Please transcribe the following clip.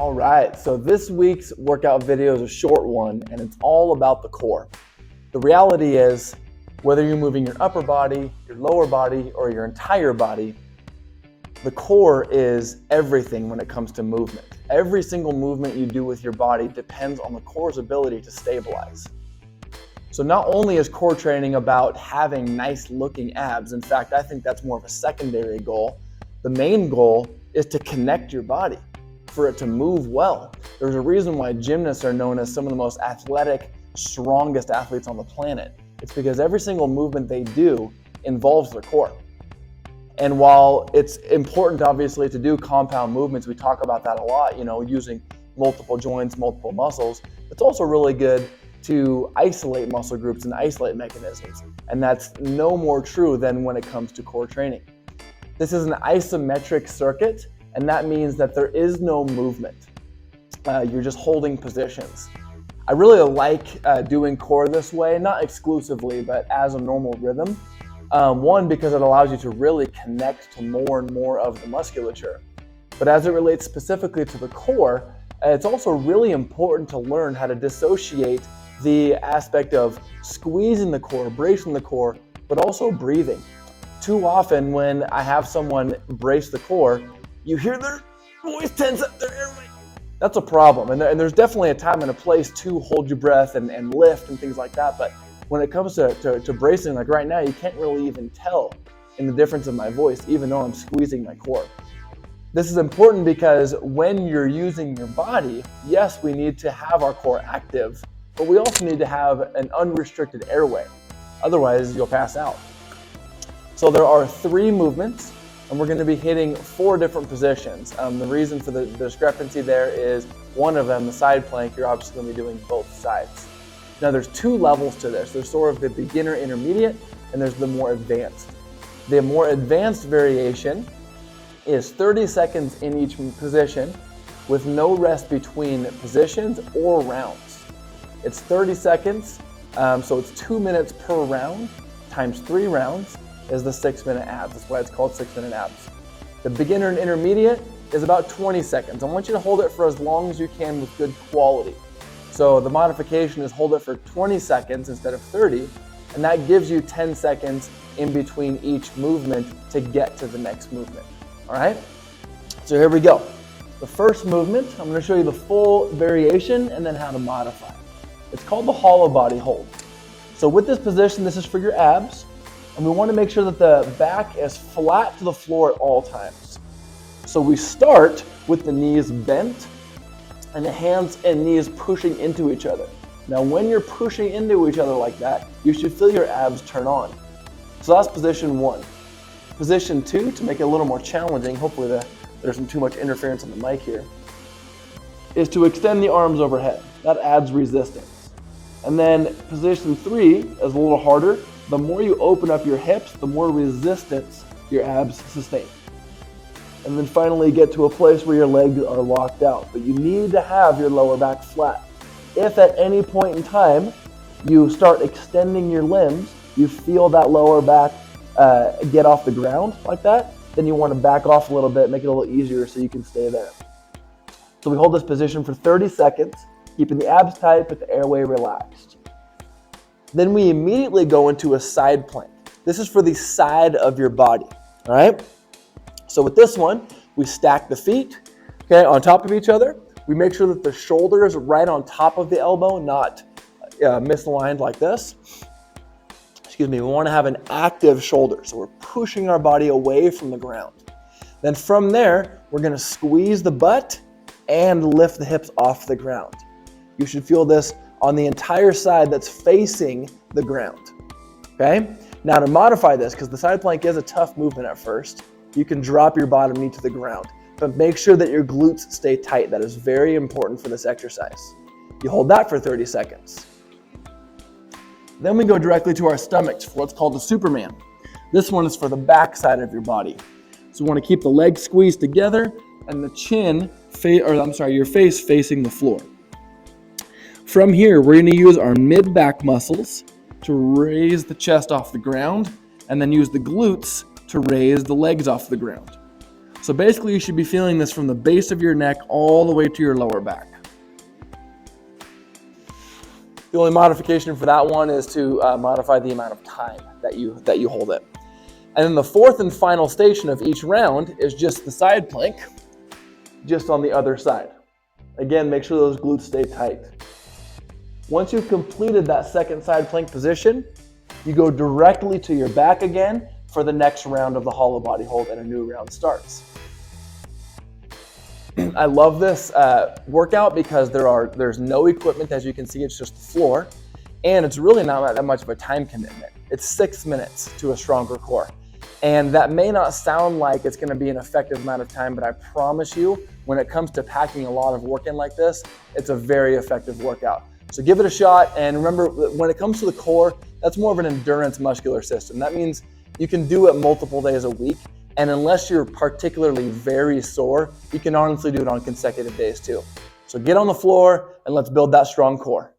All right, so this week's workout video is a short one, and it's all about the core. The reality is, whether you're moving your upper body, your lower body, or your entire body, the core is everything when it comes to movement. Every single movement you do with your body depends on the core's ability to stabilize. So not only is core training about having nice looking abs, in fact, I think that's more of a secondary goal. The main goal is to connect your body, for it to move well. There's a reason why gymnasts are known as some of the most athletic, strongest athletes on the planet. It's because every single movement they do involves their core. And while it's important, obviously, to do compound movements, we talk about that a lot, using multiple joints, multiple muscles, it's also really good to isolate muscle groups and isolate mechanisms. And that's no more true than when it comes to core training. This is an isometric circuit, and that means that there is no movement. You're just holding positions. I really like doing core this way, not exclusively, but as a normal rhythm. One, because it allows you to really connect to more and more of the musculature. But as it relates specifically to the core, it's also really important to learn how to dissociate the aspect of squeezing the core, bracing the core, but also breathing. Too often when I have someone brace the core, you hear their voice tense up, their airway. That's a problem. And there's definitely a time and a place to hold your breath and lift and things like that. But when it comes to bracing, like right now, you can't really even tell in the difference of my voice, even though I'm squeezing my core. This is important because when you're using your body, yes, we need to have our core active, but we also need to have an unrestricted airway. Otherwise, you'll pass out. So there are 3 movements, and we're going to be hitting 4 different positions. The reason for the discrepancy there is one of them, the side plank, you're obviously going to be doing both sides. Now there's 2 levels to this. There's sort of the beginner intermediate, and there's the more advanced. The more advanced variation is 30 seconds in each position with no rest between positions or rounds. It's 30 seconds, so it's 2 minutes per round times 3 rounds is the 6-minute abs. That's why it's called 6-minute abs. The beginner and intermediate is about 20 seconds. I want you to hold it for as long as you can with good quality. So the modification is hold it for 20 seconds instead of 30, and that gives you 10 seconds in between each movement to get to the next movement. All right? So here we go. The first movement, I'm going to show you the full variation and then how to modify. It's called the hollow body hold. So with this position, this is for your abs. And we want to make sure that the back is flat to the floor at all times. So we start with the knees bent and the hands and knees pushing into each other. Now when you're pushing into each other like that, you should feel your abs turn on. So that's position 1. Position 2, to make it a little more challenging, hopefully there isn't too much interference on the mic here, is to extend the arms overhead. That adds resistance. And then position 3 is a little harder. The more you open up your hips, the more resistance your abs sustain. And then finally get to a place where your legs are locked out. But you need to have your lower back flat. If at any point in time you start extending your limbs, you feel that lower back get off the ground like that, then you want to back off a little bit, make it a little easier so you can stay there. So we hold this position for 30 seconds, keeping the abs tight but the airway relaxed. Then we immediately go into a side plank. This is for the side of your body, all right? So with this one, we stack the feet, okay, on top of each other. We make sure that the shoulder is right on top of the elbow, not misaligned like this. Excuse me, we want to have an active shoulder. So we're pushing our body away from the ground. Then from there, we're going to squeeze the butt and lift the hips off the ground. You should feel this on the entire side that's facing the ground, okay? Now to modify this, because the side plank is a tough movement at first, you can drop your bottom knee to the ground, but make sure that your glutes stay tight. That is very important for this exercise. You hold that for 30 seconds. Then we go directly to our stomachs for what's called the Superman. This one is for the back side of your body. So we want to keep the legs squeezed together and the your face facing the floor. From here, we're going to use our mid-back muscles to raise the chest off the ground and then use the glutes to raise the legs off the ground. So basically you should be feeling this from the base of your neck all the way to your lower back. The only modification for that one is to modify the amount of time that you hold it. And then the fourth and final station of each round is just the side plank, just on the other side. Again, make sure those glutes stay tight. Once you've completed that second side plank position, you go directly to your back again for the next round of the hollow body hold and a new round starts. I love this workout because there's no equipment, as you can see, it's just the floor, and it's really not that much of a time commitment. It's 6 minutes to a stronger core. And that may not sound like it's gonna be an effective amount of time, but I promise you, when it comes to packing a lot of work in like this, it's a very effective workout. So give it a shot, and remember, when it comes to the core, that's more of an endurance muscular system. That means you can do it multiple days a week, and unless you're particularly very sore, you can honestly do it on consecutive days too. So get on the floor and let's build that strong core.